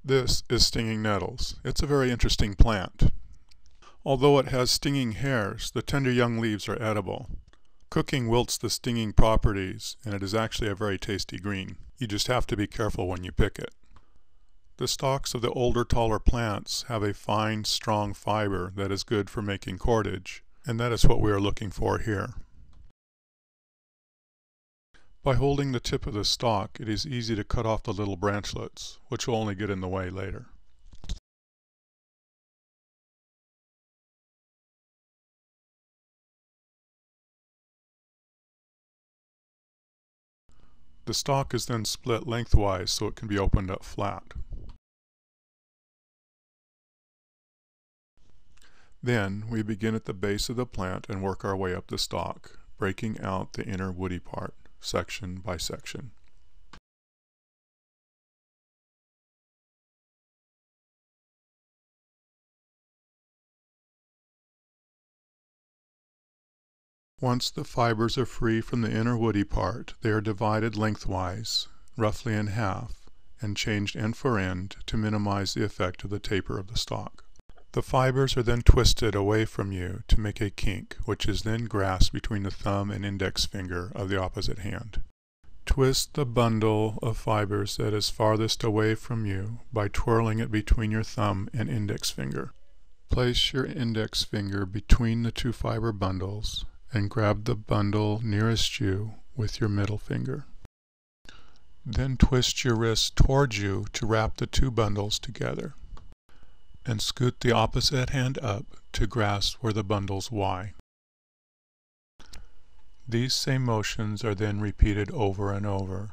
This is stinging nettles. It's a very interesting plant. Although it has stinging hairs, the tender young leaves are edible. Cooking wilts the stinging properties, and it is actually a very tasty green. You just have to be careful when you pick it. The stalks of the older, taller plants have a fine, strong fiber that is good for making cordage, and that is what we are looking for here. By holding the tip of the stalk, it is easy to cut off the little branchlets, which will only get in the way later. The stalk is then split lengthwise so it can be opened up flat. Then we begin at the base of the plant and work our way up the stalk, breaking out the inner woody part, section by section. Once the fibers are free from the inner woody part, they are divided lengthwise, roughly in half, and changed end for end to minimize the effect of the taper of the stalk. The fibers are then twisted away from you to make a kink, which is then grasped between the thumb and index finger of the opposite hand. Twist the bundle of fibers that is farthest away from you by twirling it between your thumb and index finger. Place your index finger between the two fiber bundles and grab the bundle nearest you with your middle finger. Then twist your wrist towards you to wrap the two bundles together, and scoot the opposite hand up to grasp where the bundles lie. These same motions are then repeated over and over.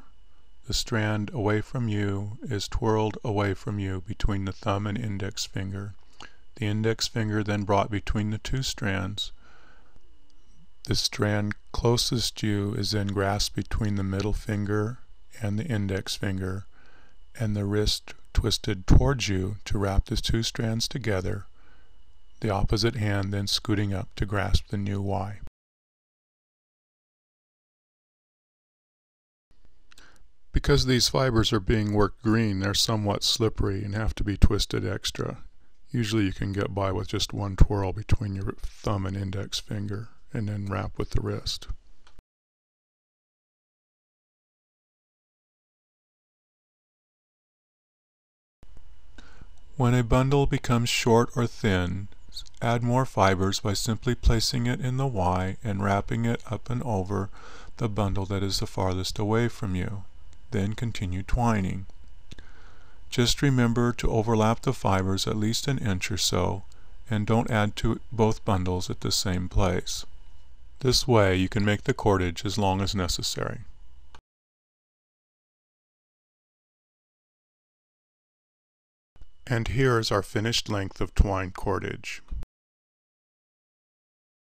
The strand away from you is twirled away from you between the thumb and index finger. The index finger then brought between the two strands. The strand closest you is then grasped between the middle finger and the index finger, and the wrist twisted towards you to wrap the two strands together, the opposite hand then scooting up to grasp the new Y. Because these fibers are being worked green, they're somewhat slippery and have to be twisted extra. Usually you can get by with just one twirl between your thumb and index finger, and then wrap with the wrist. When a bundle becomes short or thin, add more fibers by simply placing it in the Y and wrapping it up and over the bundle that is the farthest away from you. Then continue twining. Just remember to overlap the fibers at least an inch or so, and don't add to both bundles at the same place. This way you can make the cordage as long as necessary. And here is our finished length of twine cordage.